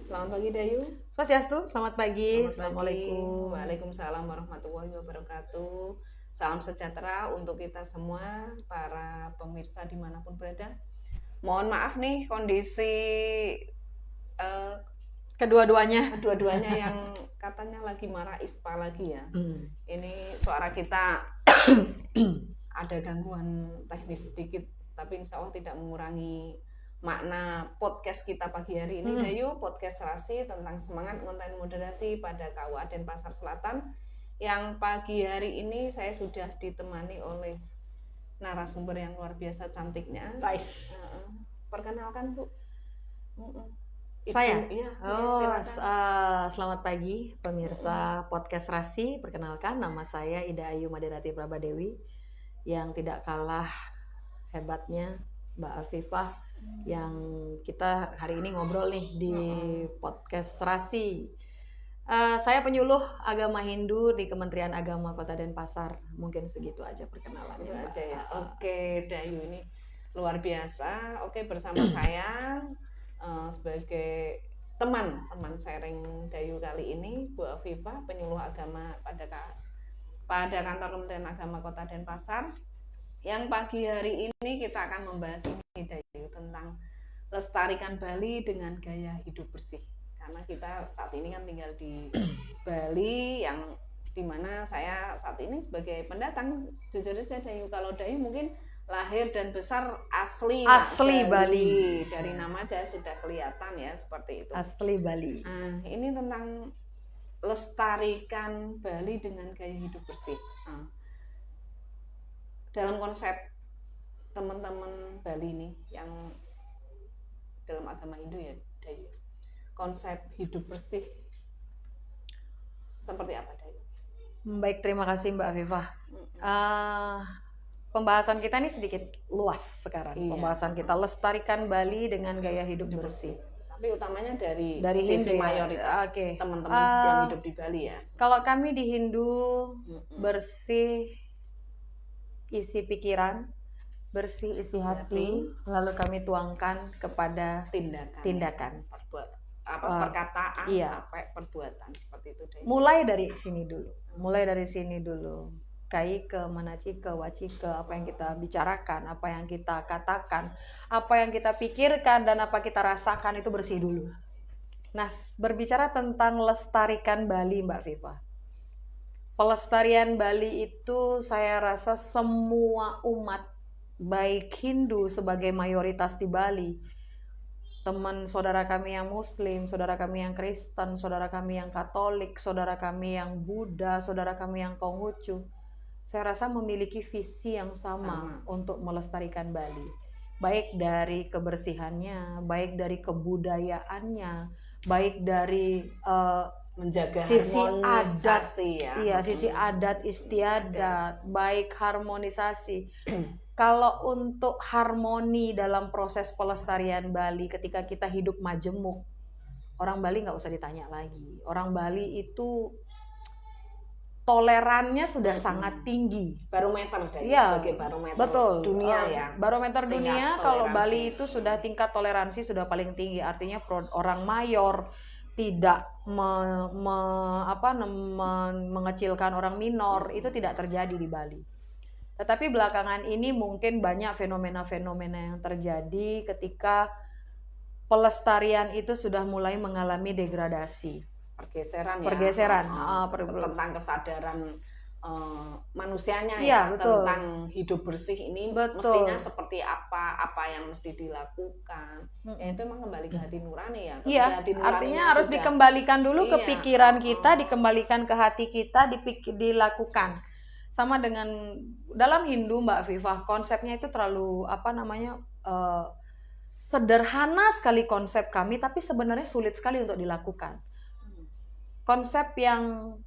Selamat pagi Dayu. Swastiastu, selamat pagi. Assalamualaikum. Waalaikumsalam warahmatullahi wabarakatuh. Salam sejahtera untuk kita semua, para pemirsa dimanapun berada. Mohon maaf nih kondisi Kedua-duanya yang katanya lagi marah ispa lagi ya. Ini suara kita ada gangguan teknis sedikit, tapi insya Allah tidak mengurangi makna podcast kita pagi hari ini. Dayu, podcast Serasi tentang semangat konten moderasi pada KUA Denpasar Selatan. Yang pagi hari ini saya sudah ditemani oleh narasumber yang luar biasa cantiknya. guys. Perkenalkan Bu. Saya? Silakan. Selamat pagi pemirsa podcast Serasi. Perkenalkan, nama saya Ida Ayu Maderati Prabadewi. Yang tidak kalah hebatnya Mbak Afifah, yang kita hari ini ngobrol nih di podcast Serasi. Saya penyuluh agama Hindu di Kementerian Agama Kota Denpasar. Mungkin segitu aja perkenalannya. Itu aja ya. Oke, Dayu ini luar biasa. Oke, bersama saya sebagai teman sharing Dayu kali ini, Bu Afifah, penyuluh agama pada kantor Kementerian Agama Kota Denpasar. Yang pagi hari ini kita akan membahas ini Dayu tentang lestarikan Bali dengan gaya hidup bersih. Karena kita saat ini kan tinggal di Bali, yang dimana saya saat ini sebagai pendatang. Jujur aja Dayu, kalau Dayu mungkin lahir dan besar asli Bali. Dari nama aja sudah kelihatan ya seperti itu. Asli Bali. Ini tentang lestarikan Bali dengan gaya hidup bersih. Dalam konsep teman-teman Bali nih yang dalam agama Hindu ya, Dayu, konsep hidup bersih seperti apa Dayu? Baik, terima kasih Mbak Afifah. Pembahasan kita ini sedikit luas sekarang. Iya. Pembahasan kita lestarikan Bali dengan gaya hidup bersih. Tapi utamanya dari Hindu, sisi mayoritas teman-teman yang hidup di Bali ya. Kalau kami di Hindu, bersih isi pikiran, bersih isi hati, lalu kami tuangkan kepada tindakan. Perkataan sampai perbuatan seperti itu Dayu. Mulai dari sini dulu. Kai ke manaci ke waci ke apa yang kita bicarakan, apa yang kita katakan, apa yang kita pikirkan dan apa kita rasakan itu bersih dulu. Nah, berbicara tentang lestarikan Bali Mbak Viva. Pelestarian Bali itu saya rasa semua umat, baik Hindu sebagai mayoritas di Bali, teman saudara kami yang Muslim, saudara kami yang Kristen, saudara kami yang Katolik, saudara kami yang Buddha, saudara kami yang Konghucu, saya rasa memiliki visi yang sama untuk melestarikan Bali. Baik dari kebersihannya, baik dari kebudayaannya, baik dari menjaga sisi adat, sisi ya. adat istiadat, baik harmonisasi. Kalau untuk harmoni dalam proses pelestarian Bali, ketika kita hidup majemuk, orang Bali nggak usah ditanya lagi. Orang Bali itu tolerannya sudah sangat tinggi. Barometer sebagai barometer dunia ya. Barometer dunia kalau Bali itu sudah tingkat toleransi sudah paling tinggi. Artinya orang mayor tidak mengecilkan orang minor, itu tidak terjadi di Bali. Tetapi belakangan ini mungkin banyak fenomena-fenomena yang terjadi ketika pelestarian itu sudah mulai mengalami degradasi. Pergeseran. Tentang kesadaran manusianya ya, tentang hidup bersih ini mestinya seperti apa yang mesti dilakukan. Ya itu memang kembali ke hati nurani ya. Artinya harus dikembalikan dulu ke pikiran kita, dikembalikan ke hati kita, dilakukan. Sama dengan dalam Hindu Mbak Vivah, konsepnya itu terlalu sederhana sekali konsep kami, tapi sebenarnya sulit sekali untuk dilakukan. Konsep yang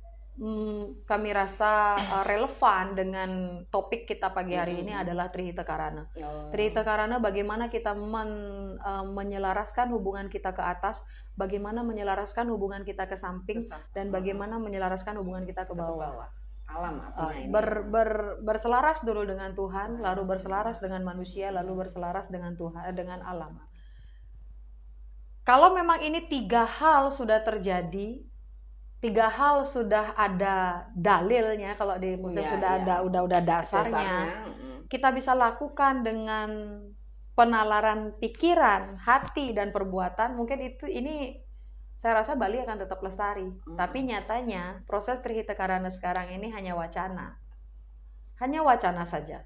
kami rasa relevan dengan topik kita pagi hari ini adalah Trihita Karana. Trihita Karana, bagaimana kita menyelaraskan hubungan kita ke atas, bagaimana menyelaraskan hubungan kita ke samping, dan bagaimana menyelaraskan hubungan kita ke bawah. Alam artinya berselaras dulu dengan Tuhan, lalu berselaras dengan manusia, lalu berselaras dengan Tuhan, dengan alam. Kalau memang ini 3 hal sudah terjadi, 3 hal sudah ada dalilnya, kalau di Muslim Iya, sudah iya. ada udah dasarnya, kita bisa lakukan dengan penalaran pikiran, hati dan perbuatan. Mungkin ini saya rasa Bali akan tetap lestari. Tapi nyatanya proses Trihita Karana sekarang ini hanya wacana. Hanya wacana saja.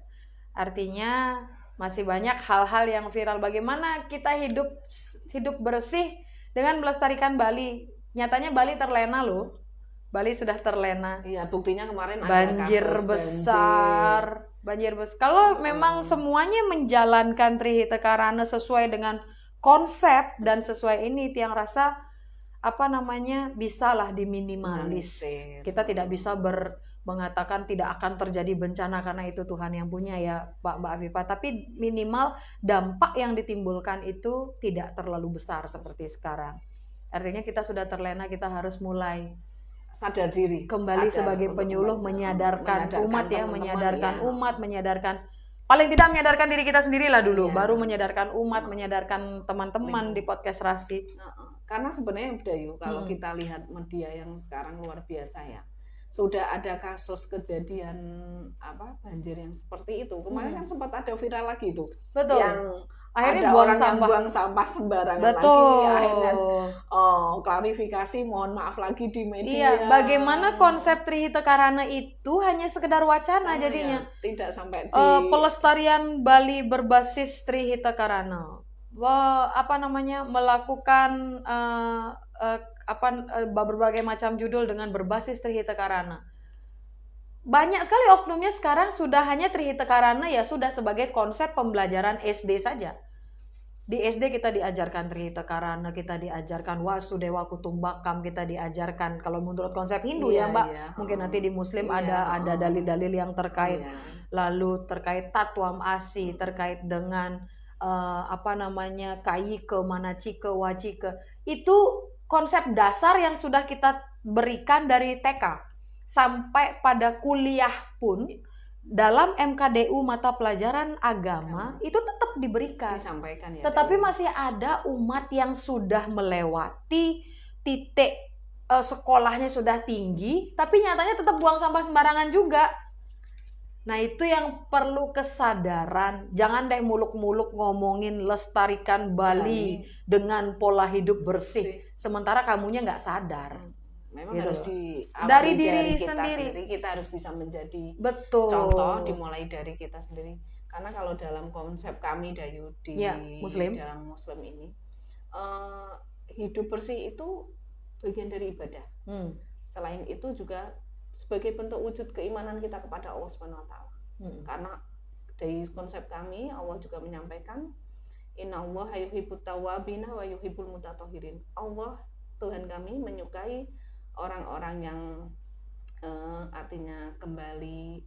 Artinya masih banyak hal-hal yang viral. Bagaimana kita hidup bersih dengan melestarikan Bali. Nyatanya Bali terlena loh. Bali sudah terlena. Iya, buktinya kemarin banjir ada kasus besar. Banjir besar. Kalau memang semuanya menjalankan Trihita Karana sesuai dengan konsep dan sesuai ini, Tiang rasa bisalah diminimalis. Kita tidak bisa mengatakan tidak akan terjadi bencana karena itu Tuhan yang punya ya Mbak Afifa, tapi minimal dampak yang ditimbulkan itu tidak terlalu besar seperti sekarang. Artinya kita sudah terlena, kita harus mulai sadar diri kembali sebagai penyuluh, menyadarkan umat ya, menyadarkan paling tidak menyadarkan diri kita sendiri lah dulu, baru menyadarkan umat, menyadarkan teman-teman di podcast Rasi. Karena sebenarnya Dayu, kalau kita lihat media yang sekarang luar biasa ya, sudah ada kasus kejadian banjir yang seperti itu. Kemarin kan sempat ada viral lagi itu. Betul. Yang akhirnya ada orang yang buang sampah sembarangan. Betul. Lagi. Akhirnya klarifikasi, mohon maaf lagi di media. Iya, bagaimana konsep Trihita Karana itu hanya sekedar wacana jadinya. Ya, tidak sampai pelestarian Bali berbasis Trihita Karana. Melakukan berbagai macam judul dengan berbasis Trihita Karana. Banyak sekali oknumnya sekarang sudah hanya Trihita Karana ya sudah sebagai konsep pembelajaran SD saja. Di SD kita diajarkan Trihita Karana, kita diajarkan Wasudewa Kutumbakam, kita diajarkan kalau menurut konsep Hindu ya Mbak. Mungkin nanti di Muslim ada dalil-dalil yang terkait lalu terkait Tatwam Asi, terkait dengan Kayike, Manacike, Wacike. Itu konsep dasar yang sudah kita berikan dari TK sampai pada kuliah pun dalam MKDU mata pelajaran agama itu tetap diberikan, disampaikan ya. Tetapi masih ada umat yang sudah melewati titik sekolahnya sudah tinggi, tapi nyatanya tetap buang sampah sembarangan juga. Nah itu yang perlu kesadaran. Jangan deh muluk-muluk ngomongin lestarikan Bali dengan pola hidup bersih, sementara kamunya nggak sadar. Memang harus dari diri sendiri. Kita harus bisa menjadi contoh, dimulai dari kita sendiri. Karena kalau dalam konsep kami Dayu di Muslim. dalam Muslim ini, hidup bersih itu bagian dari ibadah. Selain itu juga sebagai bentuk wujud keimanan kita kepada Allah Subhanahu wa taala. Karena dari konsep kami Allah juga menyampaikan innallaha yuhibbut tawwabina wa yuhibbul mutatahhirin. Allah Tuhan kami menyukai orang-orang yang artinya kembali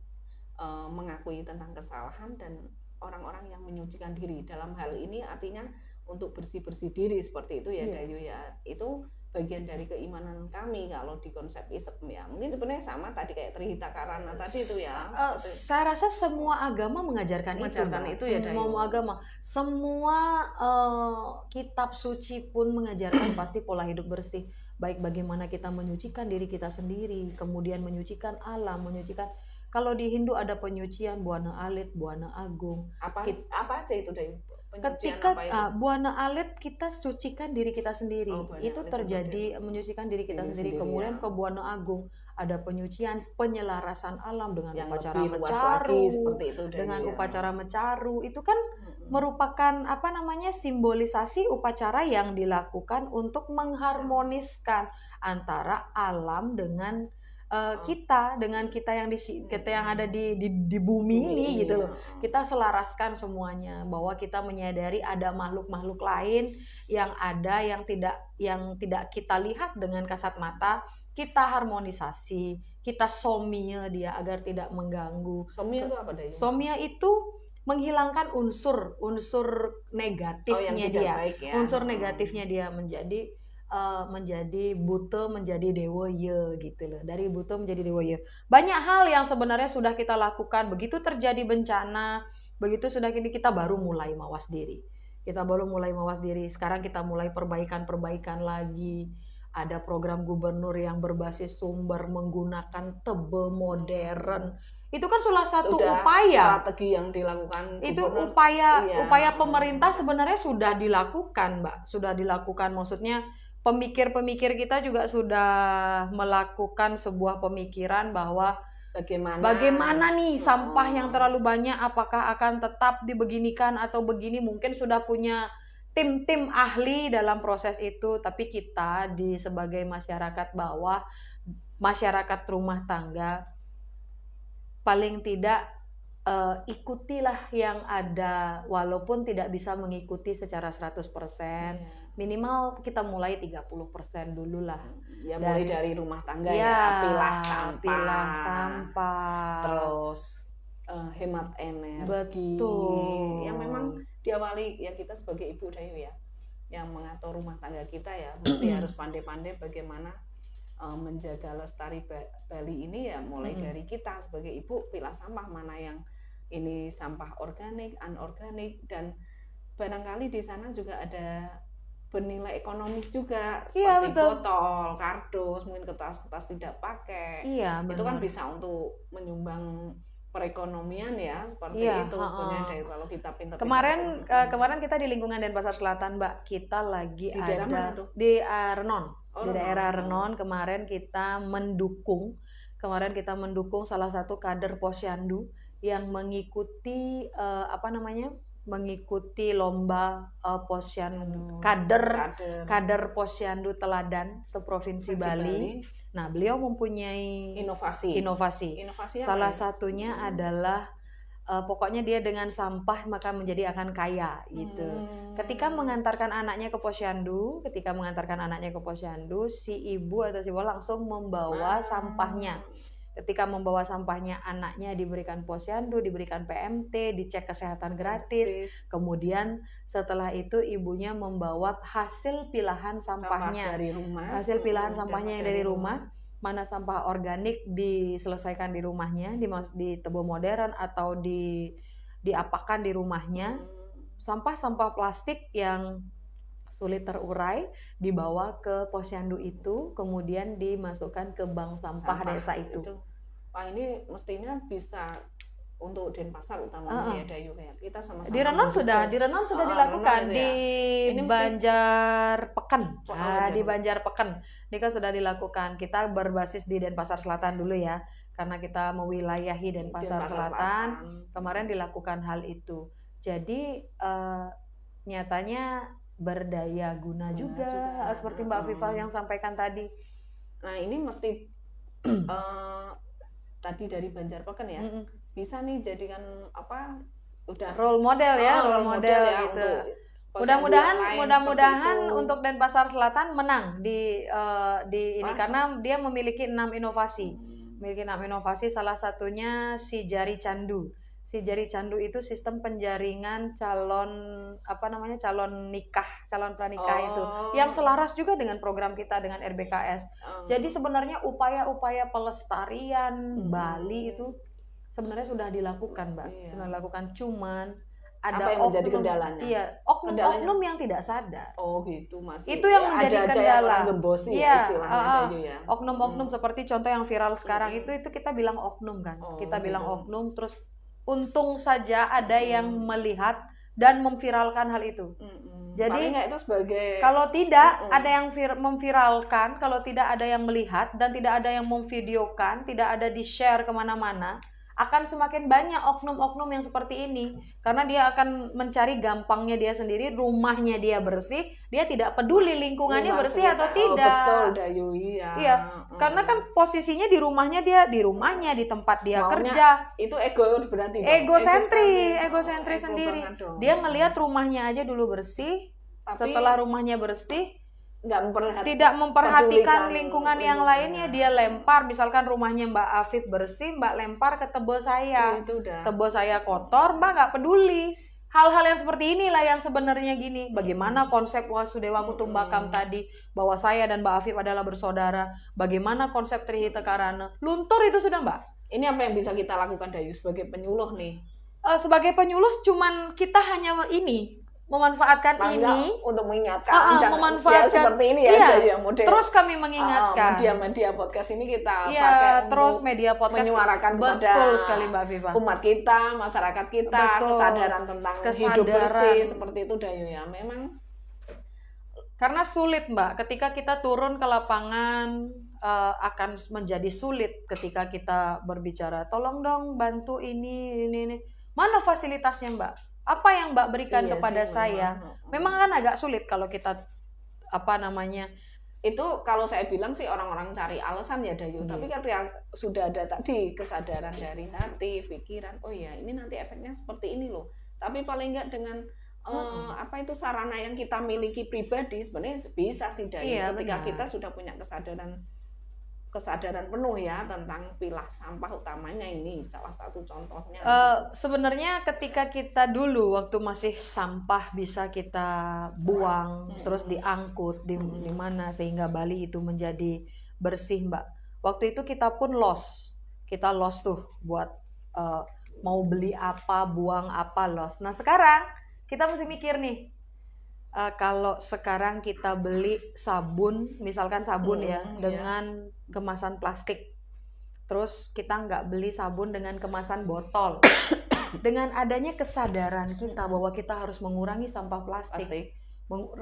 mengakui tentang kesalahan dan orang-orang yang menyucikan diri. Dalam hal ini artinya untuk bersih-bersih diri seperti itu ya Dayu ya. Itu bagian dari keimanan kami kalau di konsep Islam ya. Mungkin sebenarnya sama tadi kayak Trihita Karana tadi itu ya. Saya rasa semua agama mengajarkan itu ya. Semua agama, semua kitab suci pun mengajarkan pasti pola hidup bersih. Baik bagaimana kita menyucikan diri kita sendiri, kemudian menyucikan alam, menyucikan. Kalau di Hindu ada penyucian Buana Alit, Buana Agung. Apa aja itu Dayu? Ketika Buana Alit kita sucikan diri kita sendiri, itu terjadi menyucikan diri kita sendiri. Kemudian ke Buana Agung ada penyucian penyelarasan alam dengan yang upacara mecaru, dengan upacara mecaru itu kan merupakan simbolisasi upacara yang dilakukan untuk mengharmoniskan antara alam dengan kita yang ada di bumi ini gitu loh. Kita selaraskan semuanya bahwa kita menyadari ada makhluk-makhluk lain yang ada yang tidak kita lihat dengan kasat mata. Kita harmonisasi, kita somia dia agar tidak mengganggu. Somia itu apa Dayu? Somia itu menghilangkan unsur negatifnya dia. Unsur negatifnya dia menjadi buta menjadi dewa ya gitu loh. Dari buta menjadi dewa ya. Banyak hal yang sebenarnya sudah kita lakukan. Begitu terjadi bencana, begitu sudah kita baru mulai mawas diri. Kita baru mulai mawas diri. Sekarang kita mulai perbaikan lagi. Ada program gubernur yang berbasis sumber menggunakan tebe modern. Itu kan salah satu Sudah upaya. strategi yang dilakukan Itu gubernur. upaya Iya. pemerintah sebenarnya sudah dilakukan, Mbak. Sudah dilakukan, maksudnya pemikir-pemikir kita juga sudah melakukan sebuah pemikiran bahwa bagaimana nih sampah yang terlalu banyak, apakah akan tetap dibeginikan atau begini. Mungkin sudah punya tim-tim ahli dalam proses itu, tapi kita sebagai masyarakat bawah, masyarakat rumah tangga, paling tidak ikutilah yang ada, walaupun tidak bisa mengikuti secara 100%, minimal kita mulai 30% dulu lah. Ya mulai dari rumah tangga ya, pilah sampah. Terus hemat energi. Betul. Yang memang diawali ya kita sebagai ibu Dayu ya, yang mengatur rumah tangga kita ya, mesti harus pandai-pandai bagaimana menjaga lestari Bali ini ya, mulai dari kita sebagai ibu, pilah sampah mana yang ini sampah organik, anorganik, dan barangkali di sana juga ada bernilai ekonomis juga, seperti botol, kardus, mungkin kertas-kertas tidak pakai. Iya, itu kan bisa untuk menyumbang perekonomian ya, seperti itu sebenarnya dari kalau kita pintar. Kemarin kita di lingkungan Denpasar Selatan, Mbak, kita lagi di daerah mana tuh? Di Renon. Di daerah Renon kemarin kita mendukung salah satu kader Posyandu yang mengikuti mengikuti lomba posyandu, kader Posyandu teladan seprovinsi Bali. Nah, beliau mempunyai inovasi. Salah satunya adalah pokoknya dia dengan sampah maka akan kaya gitu. Ketika mengantarkan anaknya ke posyandu, si ibu atau si bapak langsung membawa sampahnya. Ketika membawa sampahnya, anaknya diberikan posyandu, diberikan PMT, dicek kesehatan gratis. Kemudian setelah itu ibunya membawa hasil pilahan sampahnya dari rumah. Hasil pilahan sampahnya yang dari rumah. Mana sampah organik diselesaikan di rumahnya, di tebo modern atau diapakan di rumahnya. Sampah-sampah plastik yang sulit terurai dibawa ke posyandu itu, kemudian dimasukkan ke bank sampah desa itu. Wah, ini mestinya bisa untuk Denpasar utamanya ya Dayu ya. Kita sama-sama di Renon sudah dilakukan di Banjarpeken. Di Banjarpeken Dika sudah dilakukan. Kita berbasis di Denpasar Selatan dulu ya, karena kita mewilayahi Denpasar Selatan. Kemarin dilakukan hal itu. Jadi nyatanya berdaya guna juga seperti Mbak Viva yang sampaikan tadi. Nah, ini mesti tadi dari Banjarpeken ya. Bisa nih jadikan udah role model ya, gitu. Mudah-mudahan untuk Denpasar Selatan menang di ini karena dia memiliki 6 inovasi. Salah satunya si jari candu. Si jari candu itu sistem penjaringan calon pranikah itu yang selaras juga dengan program kita dengan RBKS. Jadi sebenarnya upaya-upaya pelestarian Bali itu sebenarnya sudah dilakukan, Mbak. Sudah dilakukan, cuman ada apa yang menjadi kendalanya? Iya, oknum yang tidak sadar. Oh gitu, masih. Itu yang menjadi kendala. Oknum-oknum seperti contoh yang viral sekarang itu kita bilang oknum kan. Kita bilang oknum, terus untung saja ada yang melihat dan memviralkan hal itu. Jadi itu sebagai kalau tidak ada yang memviralkan, kalau tidak ada yang melihat dan tidak ada yang memvideokan, tidak ada di-share kemana-mana, akan semakin banyak oknum-oknum yang seperti ini. Karena dia akan mencari gampangnya dia sendiri, rumahnya dia bersih, dia tidak peduli lingkungannya bersih atau tidak. Betul, Dayu, iya. Karena kan posisinya di rumahnya, di tempat dia kerja. Itu ego berarti. Egosentris sendiri. Dia ngelihat rumahnya aja dulu bersih, setelah rumahnya bersih, tidak memperhatikan lingkungan yang lainnya, dia lempar. Misalkan rumahnya Mbak Afif bersih, Mbak lempar ke tebo saya. Tebo saya kotor, Mbak nggak peduli. Hal-hal yang seperti inilah yang sebenarnya gini. Bagaimana konsep Wasudewa Kutumbakam tadi, bahwa saya dan Mbak Afif adalah bersaudara. Bagaimana konsep Trihita Karana, luntur itu sudah, Mbak. Ini apa yang bisa kita lakukan, Dayu, sebagai penyuluh nih? Sebagai penyuluh cuman kita hanya ini, memanfaatkan Paling ini, nggak untuk mengingatkan, jangan ya memanfaatkan, seperti ini ya, iya, Dayu, yang model terus kami mengingatkan. media podcast ini kita Iya, pakai terus untuk media podcast menyuarakan kepada betul sekali Mbak Viva. umat kita, masyarakat kita, Betul. kesadaran tentang hidup bersih seperti itu, Dayu ya. Memang karena sulit Mbak, ketika kita turun ke lapangan akan menjadi sulit ketika kita berbicara, tolong dong bantu ini. Mana fasilitasnya Mbak? Apa yang Mbak berikan iya kepada sih, saya? Memang kan agak sulit kalau kita itu kalau saya bilang sih orang-orang cari alasan ya, Dayu. Tapi ketika sudah ada tadi kesadaran dari hati, pikiran, oh ya ini nanti efeknya seperti ini loh. Tapi paling enggak dengan apa itu sarana yang kita miliki pribadi sebenarnya bisa sih, Dayu. Iya, ketika benar. kita sudah punya kesadaran penuh ya tentang pilah sampah, utamanya ini salah satu contohnya. Sebenarnya ketika kita dulu waktu masih sampah bisa kita buang terus diangkut di mana sehingga Bali itu menjadi bersih Mbak. Waktu itu kita pun lost tuh buat mau beli apa, buang apa, lost. Nah sekarang kita mesti mikir nih, kalau sekarang kita beli sabun, misalkan sabun ya, dengan kemasan plastik, terus kita nggak beli sabun dengan kemasan botol. Dengan adanya kesadaran kita bahwa kita harus mengurangi sampah plastik,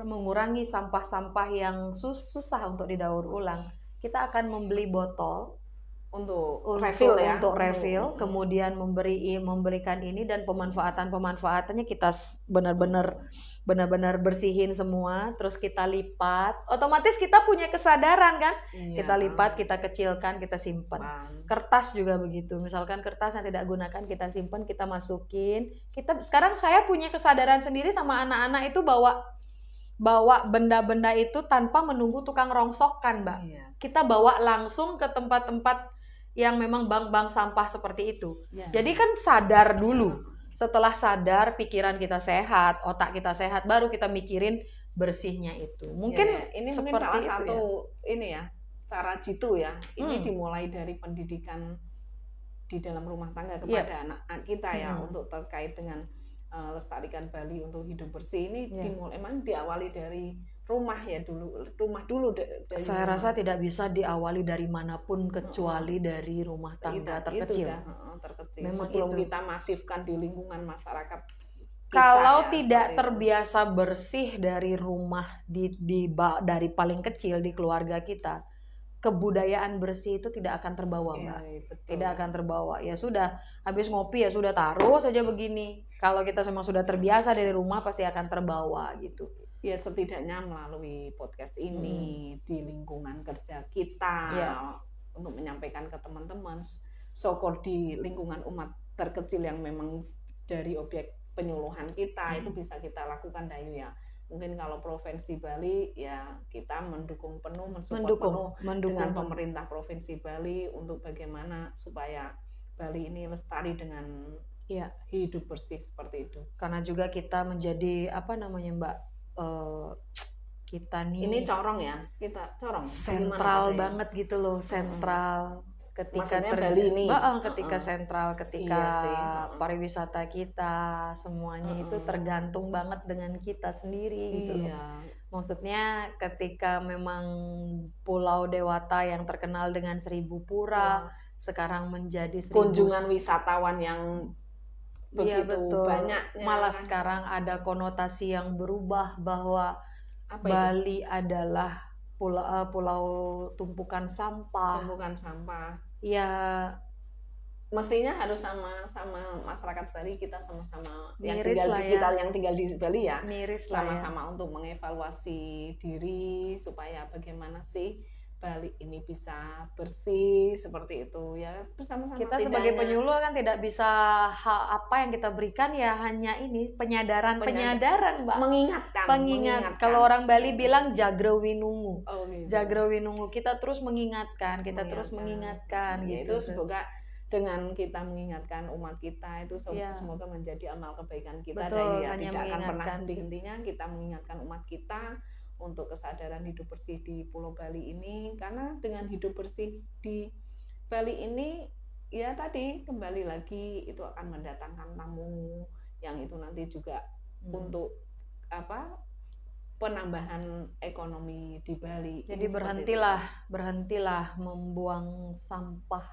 mengurangi sampah-sampah yang susah untuk didaur ulang, kita akan membeli botol untuk refill ya, untuk refill, kemudian memberikan ini, dan pemanfaatannya kita benar-benar bersihin semua, terus kita lipat, otomatis kita punya kesadaran kan, kita lipat, kita kecilkan, kita simpan. Kertas juga begitu, misalkan kertas yang tidak gunakan kita simpan, kita masukin. Sekarang saya punya kesadaran sendiri sama anak-anak itu bawa benda-benda itu tanpa menunggu tukang rongsokan Mbak. Kita bawa langsung ke tempat-tempat yang memang bank-bank sampah seperti itu. Jadi kan sadar dulu. Setelah sadar, pikiran kita sehat, otak kita sehat, baru kita mikirin bersihnya itu. Mungkin ini mungkin salah satu ini ya, cara jitu ya. Ini dimulai dari pendidikan di dalam rumah tangga kepada anak-anak kita ya, untuk terkait dengan lestarikan Bali untuk hidup bersih ini dimulai, emang diawali dari rumah ya dulu. Saya rasa tidak bisa diawali dari manapun kecuali dari rumah tangga terkecil. Terkecil. Memang sebelum kita masifkan di lingkungan masyarakat kita, kalau tidak terbiasa bersih dari rumah, dari paling kecil di keluarga kita, kebudayaan bersih itu tidak akan terbawa Mbak. Tidak akan terbawa. Ya sudah, habis ngopi ya sudah taruh saja begini. Kalau kita memang sudah terbiasa dari rumah, pasti akan terbawa gitu. Ya setidaknya melalui podcast ini di lingkungan kerja kita, untuk menyampaikan ke teman-teman, syukur di lingkungan umat terkecil yang memang dari objek penyuluhan kita itu bisa kita lakukan, Dayu ya. Mungkin kalau Provinsi Bali ya kita mendukung penuh, mensupport penuh dengan pemerintah Provinsi Bali untuk bagaimana supaya Bali ini lestari dengan hidup bersih seperti itu. Karena juga kita menjadi Mbak, kita nih ini corong ya, kita corong sentral banget gitu loh, sentral ketika Bali ini ketika sentral, ketika pariwisata kita semuanya itu tergantung banget dengan kita sendiri gitu loh. Maksudnya ketika memang Pulau Dewata yang terkenal dengan 1000 pura sekarang menjadi kunjungan wisatawan yang begitu banyaknya, malah sekarang ada konotasi yang berubah bahwa Bali adalah pulau tumpukan sampah. Ya mestinya harus sama masyarakat Bali, kita sama-sama yang tinggal di Bali ya, sama-sama untuk mengevaluasi diri supaya bagaimana sih Bali ini bisa bersih seperti itu ya, bersama-sama. Kita sebagai penyuluh kan tidak bisa apa yang kita berikan ya hanya ini penyadaran Mbak, mengingatkan. Kalau orang Bali bilang jagrawinungu. Jagrawinungu, kita terus mengingatkan, terus mengingatkan gitu. Itu semoga dengan kita mengingatkan umat kita itu semoga menjadi amal kebaikan kita. Betul, dan tidak akan pernah henti-hentinya kita mengingatkan umat kita untuk kesadaran hidup bersih di Pulau Bali ini. Karena dengan hidup bersih di Bali ini ya tadi kembali lagi itu akan mendatangkan tamu yang itu nanti juga untuk penambahan ekonomi di Bali. Jadi Ini seperti itu. berhentilah membuang sampah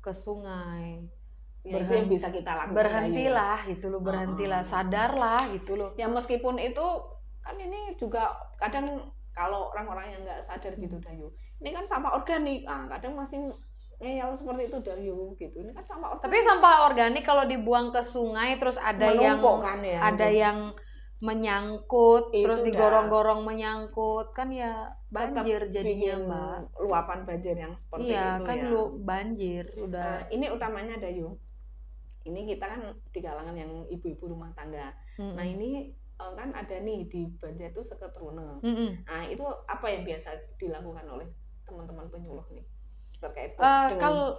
ke sungai. Ya, itu yang bisa kita lakukan. Berhentilah gitu loh, berhentilah, sadarlah gitu loh. Ya meskipun itu kan ini juga kadang kalau orang-orang yang nggak sadar gitu Dayu. Ini kan sampah organik, kadang masih ngeyel seperti itu Dayu gitu. Ini kan sampah organik. Tapi sampah organik kalau dibuang ke sungai terus ada menumpuk kan ya, yang menyangkut, itu terus digorong-gorong menyangkut, kan ya banjir jadinya Mbak. Luapan banjir yang seperti iya, itu kan ya. banjir udah. Ini utamanya Dayu. Ini kita kan di kalangan yang ibu-ibu rumah tangga. Nah ini kan ada nih di Banjar itu Seketrune. Nah itu apa yang biasa dilakukan oleh teman-teman penyuluh nih terkait dengan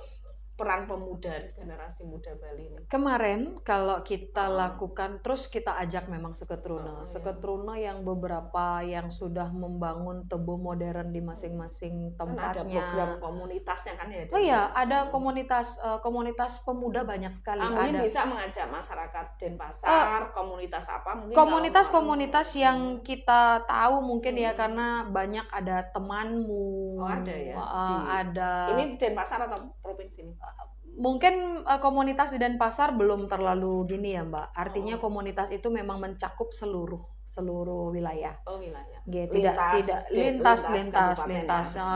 peran pemuda, generasi muda Bali ini? Kemarin kalau kita lakukan, terus kita ajak memang Seketrune. Seketrune yang beberapa yang sudah membangun tebu modern di masing-masing tempatnya. Kan ada program komunitasnya kan ya? Oh iya, ada komunitas pemuda banyak sekali. Mungkin bisa mengajak masyarakat Denpasar, komunitas apa? Mungkin komunitas yang kita tahu mungkin ya, karena banyak ada temanmu. Oh ada ya? Ada. Ini Denpasar atau provinsi ini? Mungkin komunitas di Denpasar belum terlalu gini ya Mbak. Artinya komunitas itu memang mencakup seluruh wilayah. Oh wilayah. Lintas.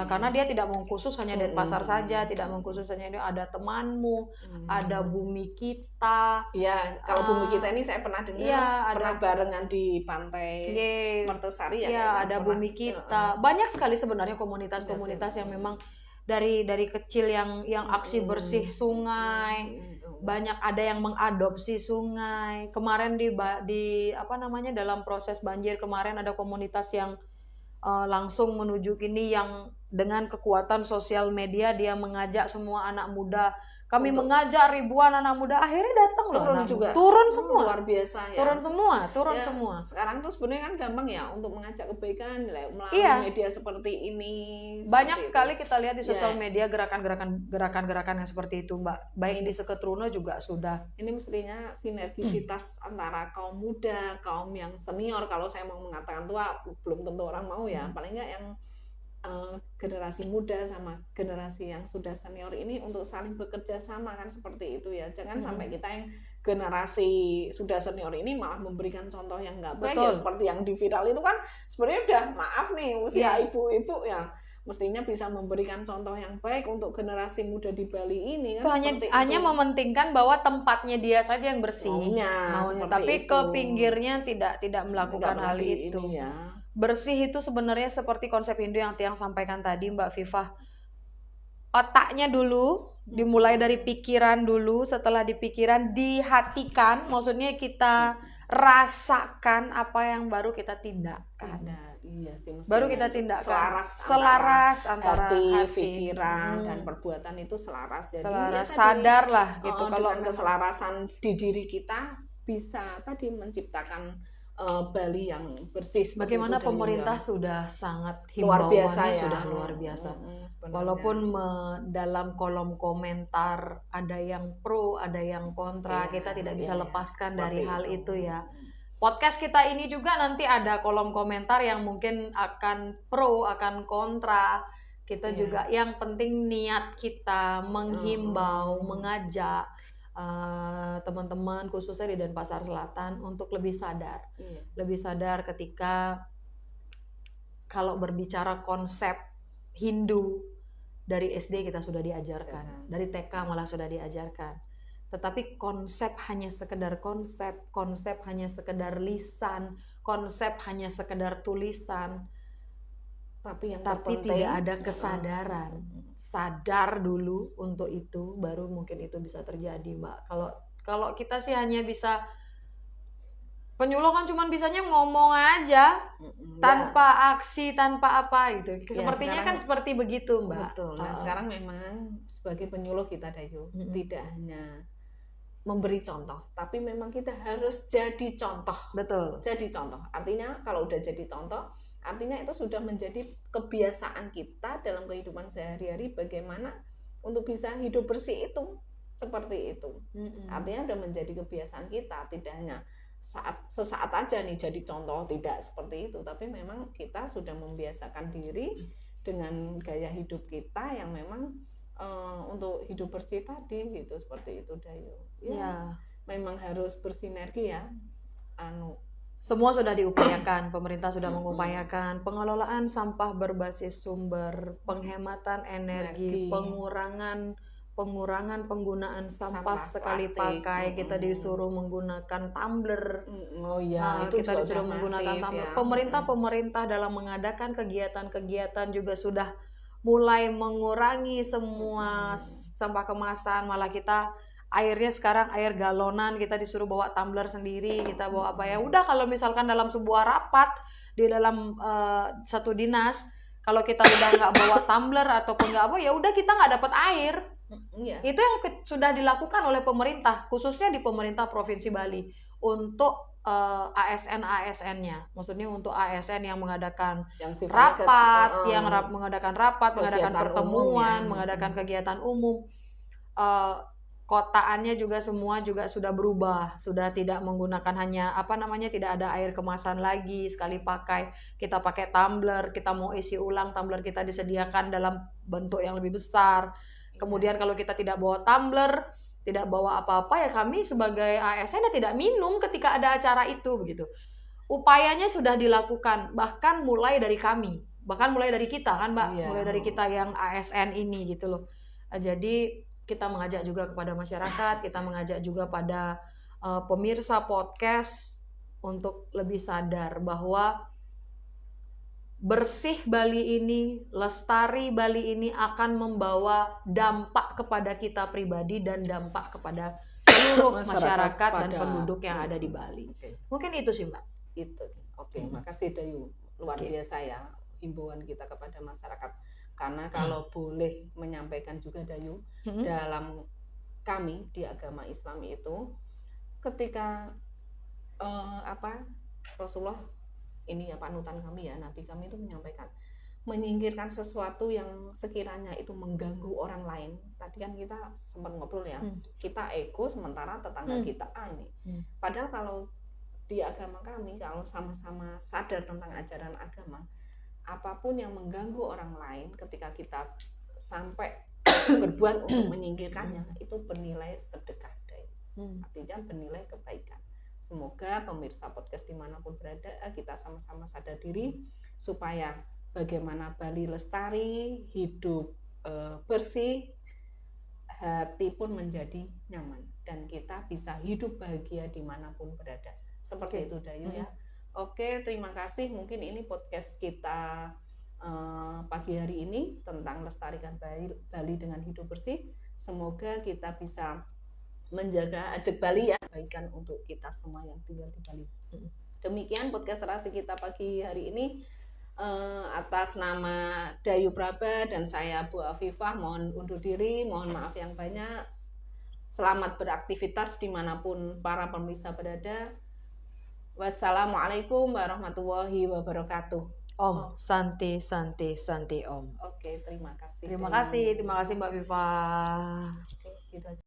Karena dia tidak mengkhusus hanya Denpasar saja, tidak mengkhusus hanya itu, ada temanmu, ada Bumi Kita. Ya, kalau Bumi Kita ini saya pernah dengar, pernah barengan di pantai Mertesari ya. Iya, ada Bumi Kita. Banyak sekali sebenarnya komunitas-komunitas yang memang dari kecil yang aksi bersih sungai, banyak ada yang mengadopsi sungai. Kemarin di apa namanya, dalam proses banjir kemarin ada komunitas yang langsung menuju kini, yang dengan kekuatan sosial media dia mengajak semua anak muda. Kami mengajak ribuan anak muda, akhirnya datang loh. Turun semua. Luar biasa ya. Turun semua. Sekarang tuh sebenarnya kan gampang ya untuk mengajak kebaikan melalui media seperti ini. Banyak sekali kita lihat di sosial media gerakan-gerakan yang seperti itu Mbak. Baik di Seketrune juga sudah. Ini mestinya sinergisitas antara kaum muda, kaum yang senior. Kalau saya mau mengatakan tua, belum tentu orang mau ya. Paling nggak yang generasi muda sama generasi yang sudah senior ini untuk saling bekerja sama kan, seperti itu ya. Jangan sampai kita yang generasi sudah senior ini malah memberikan contoh yang nggak baik ya, seperti yang di viral itu kan sebenarnya udah maaf nih usia ibu-ibu ya, mestinya bisa memberikan contoh yang baik untuk generasi muda di Bali ini kan. Hanya mementingkan bahwa tempatnya dia saja yang bersih, tapi ke pinggirnya tidak melakukan hal itu ya. Bersih itu sebenarnya seperti konsep Hindu yang Tiang sampaikan tadi Mbak Viva. Otaknya dulu, dimulai dari pikiran dulu, setelah di pikiran dihatikan, maksudnya kita rasakan apa yang baru kita tindakkan. Iya sih, baru kita tindakan selaras antara hati, pikiran dan perbuatan itu selaras. Jadi sadar lah gitu. Kalau keselarasan di diri kita bisa tadi menciptakan Bali yang bersih. Bagaimana pemerintah sudah sangat himbauannya sudah luar biasa. Walaupun dalam kolom komentar ada yang pro, ada yang kontra, kita tidak bisa lepaskan dari hal itu ya. Podcast kita ini juga nanti ada kolom komentar yang mungkin akan pro, akan kontra. Kita juga yang penting niat kita menghimbau, mengajak teman-teman khususnya di Denpasar Selatan untuk lebih sadar. Lebih sadar ketika kalau berbicara konsep Hindu, dari SD kita sudah diajarkan, dari TK malah sudah diajarkan. Tetapi konsep hanya sekedar konsep hanya sekedar lisan, konsep hanya sekedar tulisan. Tapi tidak ada kesadaran. Sadar dulu untuk itu, baru mungkin itu bisa terjadi, Mbak. Kalau kita sih hanya bisa, penyuluh kan cuma bisanya ngomong aja, tanpa aksi, tanpa apa gitu. Sepertinya kan seperti begitu, Mbak. Betul. Nah, sekarang memang sebagai penyuluh kita, Dayu, tidak hanya memberi contoh, tapi memang kita harus jadi contoh. Betul. Jadi contoh. Artinya kalau udah jadi contoh, artinya itu sudah menjadi kebiasaan kita dalam kehidupan sehari-hari, bagaimana untuk bisa hidup bersih itu seperti itu. Artinya sudah menjadi kebiasaan kita, tidak hanya sesaat aja nih jadi contoh, tidak seperti itu, tapi memang kita sudah membiasakan diri dengan gaya hidup kita yang memang untuk hidup bersih tadi gitu, seperti itu Dayu. Ya, Memang harus bersinergi ya. semua sudah diupayakan, pemerintah sudah mengupayakan pengelolaan sampah berbasis sumber, penghematan energi, pengurangan penggunaan sampah sekali plastik. pakai. Kita disuruh menggunakan tumbler. Oh ya, itu kita juga disuruh udah menggunakan masif tumbler. ya. Pemerintah dalam mengadakan kegiatan-kegiatan juga sudah mulai mengurangi semua sampah kemasan. Malah kita airnya sekarang air galonan, kita disuruh bawa tumbler sendiri, kita bawa apa ya. Udah, kalau misalkan dalam sebuah rapat di dalam satu dinas, kalau kita udah nggak bawa tumbler ataupun nggak apa, ya udah kita nggak dapat air. Itu yang sudah dilakukan oleh pemerintah, khususnya di pemerintah Provinsi Bali untuk ASN-nya, maksudnya untuk ASN yang mengadakan rapat, mengadakan pertemuan, mengadakan kegiatan umum. Kotaannya juga semua juga sudah berubah, sudah tidak menggunakan hanya tidak ada air kemasan lagi sekali pakai, kita pakai tumbler. Kita mau isi ulang, tumbler kita disediakan dalam bentuk yang lebih besar. Kemudian kalau kita tidak bawa tumbler, tidak bawa apa-apa, ya kami sebagai ASN ya tidak minum ketika ada acara itu, begitu. Upayanya sudah dilakukan, bahkan mulai dari kami, bahkan mulai dari kita kan Mbak, mulai dari kita yang ASN ini gitu loh. Jadi kita mengajak juga kepada masyarakat, kita mengajak juga pada pemirsa podcast untuk lebih sadar bahwa bersih Bali ini, lestari Bali ini akan membawa dampak kepada kita pribadi dan dampak kepada seluruh masyarakat dan penduduk yang ada di Bali. Mungkin itu sih Mbak. Itu. Makasih Dayu. Luar biasa ya himbauan kita kepada masyarakat. Karena kalau boleh menyampaikan juga Dayu, dalam kami di agama Islam itu, ketika Rasulullah ini ya panutan kami ya, Nabi kami itu menyampaikan menyingkirkan sesuatu yang sekiranya itu mengganggu orang lain. Tadi kan kita sempat ngobrol ya, kita ego sementara tetangga kita ini. Padahal kalau di agama kami, kalau sama-sama sadar tentang ajaran agama, apapun yang mengganggu orang lain, ketika kita sampai berbuat untuk menyingkirkannya, itu bernilai sedekah, artinya bernilai kebaikan. Semoga pemirsa podcast dimanapun berada, kita sama-sama sadar diri supaya bagaimana Bali lestari, hidup bersih, hati pun menjadi nyaman, dan kita bisa hidup bahagia dimanapun berada. Seperti itu Dayu ya. Oke, terima kasih. Mungkin ini podcast kita pagi hari ini tentang lestarikan Bali dengan hidup bersih. Semoga kita bisa menjaga ajak Bali ya, kebaikan untuk kita semua yang tinggal di Bali. Demikian podcast serasi kita pagi hari ini. Atas nama Dayu Praba dan saya Bu Afifah mohon undur diri, mohon maaf yang banyak. Selamat beraktivitas dimanapun para pemirsa berada. Wassalamualaikum warahmatullahi wabarakatuh. Om, Santi Om. Oke, terima kasih. Terima kasih Mbak Viva. Oke, gitu aja.